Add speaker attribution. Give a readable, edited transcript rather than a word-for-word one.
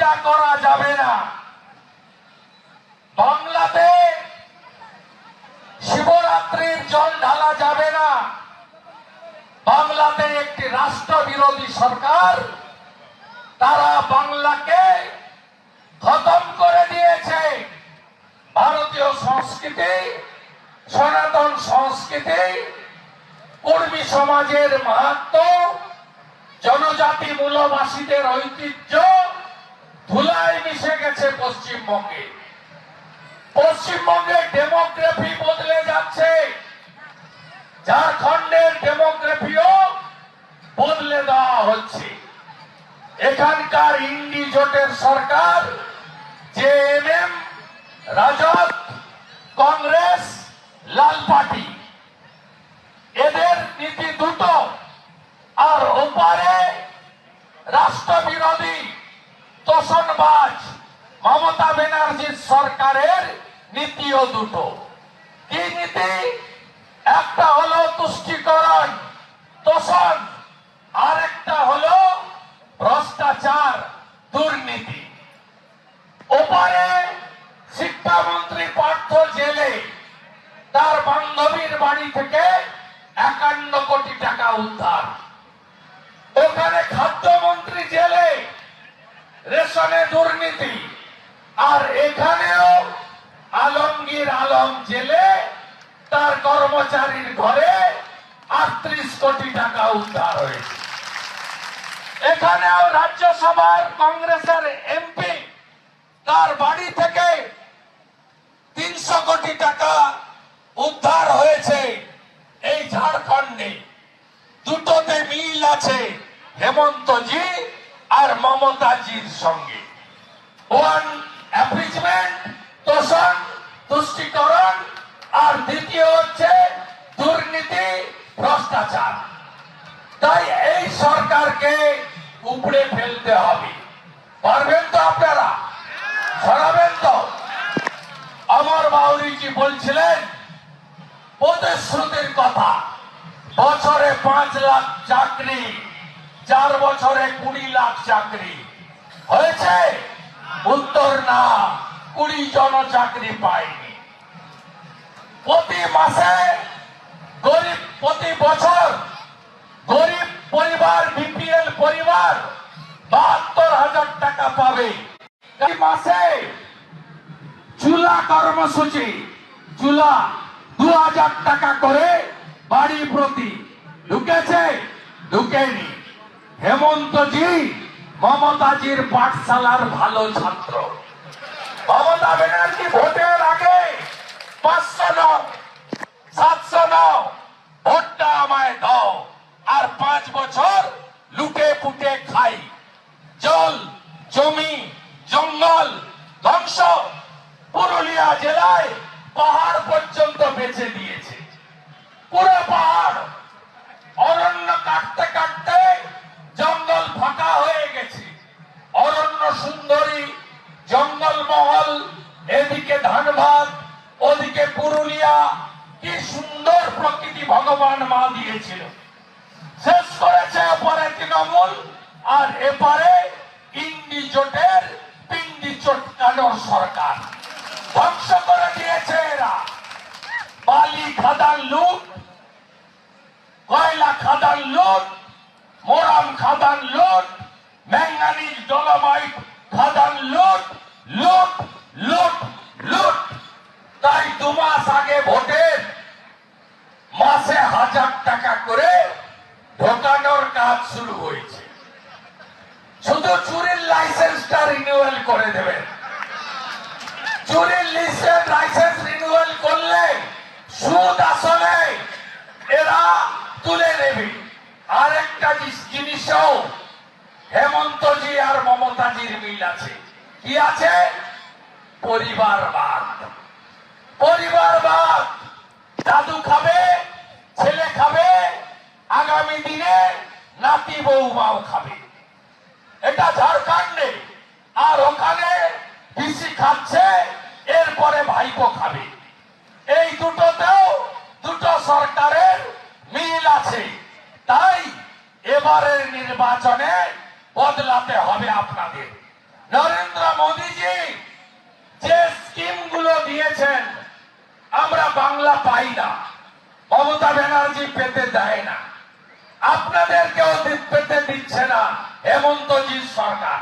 Speaker 1: পূজা করা যাবে না, বাংলাতে শিবরাত্রির জল ঢালা যাবে না, বাংলাতে একটি রাষ্ট্র বিরোধী সরকার, তারা বাংলাকে খতম করে দিয়েছে। ভারতীয় সংস্কৃতি, সনাতন সংস্কৃতি, কর্মী সমাজের মাহাত্ম্য, জনজাতি মূলবাসীদের ঐতিহ্য ধুলায় মিশে গেছে পশ্চিমবঙ্গে। পশ্চিমবঙ্গের ডেমোগ্রাফি বদলে যাচ্ছে, ঝাড়খণ্ডের ডেমোগ্রাফিও বদলে দেওয়া হচ্ছে। এখানকার ইন্ডি জোটের সরকার, জেএমএম, রাজদ, কংগ্রেস, লাল পার্টি, এদের নীতি দুটো, আর ওপারে রাষ্ট্রবিরোধী তোষণবাজ মমতা ব্যানার্জির সরকারের নীতিও দুটো। কি নীতি? একটা হলো তুষ্টিকরণ, তোষণ, আর একটা হলো ভ্রষ্টাচার, দুর্নীতি। ওপারে শিক্ষামন্ত্রী পার্থ জেলে, তার বান্ধবীর বাড়ি থেকে 51 কোটি টাকা উদ্ধার। ওখানে খাদ্যমন্ত্রী জেলে, রেশনে দুর্নীতি। আর এখানেও আলমগীর আলম জেলে, তার কর্মচারীর ঘরে 38 কোটি টাকা উদ্ধার হয়েছে। এখানেও রাজ্যসভার কংগ্রেসের এমপি, তার বাড়ি থেকে 300 কোটি টাকা উদ্ধার হয়েছে। এই ঝাড়খণ্ডে দুটোতে মিল আছে হেমন্তজি আর মমতাজির সঙ্গে। ওয়ান অ্যাপিজমেন্ট, তোষণ, তুষ্টিকরণ, আর দ্বিতীয় হচ্ছে দুর্নীতি, ভ্রষ্টাচার। তাই এই সরকারকে উপড়ে ফেলতে হবে। পারবেন তো আপনারা? সরাবেন তো? অমর বাউরিজি বলছিলেন প্রতিশ্রুতির কথা, বছরে 5 লাখ চাকরি, 4 বছরে 20 লাখ চাকরি হয়েছে? উত্তর না, 20 জন চাকরি পায়নি। প্রতি মাসে গরিব, প্রতি বছর গরিব পরিবার, বিপিএল পরিবার 72,000 টাকা পাবে। এই মাসে চুলা কর্মসূচি, চুলা 2,000 টাকা করে বাড়ি প্রতি ঢুকেছে? ঢুকেনি। হেমন্তজি মমতাজির পাঠশালার ভালো ছাত্র। মমতা ব্যানার্জি ভোটের আগে 500 নাও, 700 নাও, ভোটটা আমায় দাও, আর 5 বছর লুটে পুটে খাই। জল, জমি, জঙ্গল ধ্বংস, পুরুলিয়া জেলায় পাহাড় পর্যন্ত বেঁচে দিয়েছে। পুরো পাহাড়, অরণ্য কাটতে কাটতে জঙ্গল ফাঁকা হয়ে গেছে। অরণ্য সুন্দরী, জঙ্গলমহল, এদিকে ধানবাদ, ওদিকে পুরুলিয়া, কি সুন্দর প্রকৃতি ভগবান মা দিয়েছিল। শেষ করেছে ওপারে তৃণমূল, আর এপারে ইন্ডি জোটের পিন্ডি চটকানোর সরকার। ধ্বংস করে দিয়েছে এরা। বালি খাদান লুট, কয়লা খাদান লুট, মোরাম খাদান লুট, ম্যাঙ্গানিজ ডলোমাইট খাদান লুট, লুট, লুট, লুট। তাই 2 মাস আগে ভোটের মাসে 1000 টাকা করে ঢোকানোর কাজ শুরু হয়েছে। শুধু চুরির লাইসেন্সটা রিনিউয়াল করে দেবেন। চুরির লাইসেন্স রিনিউয়াল করলে সুদ আসলে এরা তুলে নেবে। আর একটা জিনিসও হেমন্তজি আর মমতাজির মিল আছে। কি আছে? পরিবারবাদ। পরিবারবাদ, দাদু খাবে, ছেলে খাবে, আগামী দিনে নাতি বৌমাও খাবে। এটা ঝাড়খণ্ডে। আর ওখানে পিসি খাচ্ছে, এরপরে ভাইপো খাবে। এই দুটোতেও দুটো সরকারের মিল আছে। তাই এবারের নির্বাচনে বদলাতে হবে আপনাদের। নরেন্দ্র মোদীজি যে স্কিমগুলো দিয়েছেন আমরা বাংলা পাই না, মমতা ব্যানার্জি পেতে দেয় না, আপনাদেরকেও পেতে দিচ্ছে না হেমন্তজির সরকার।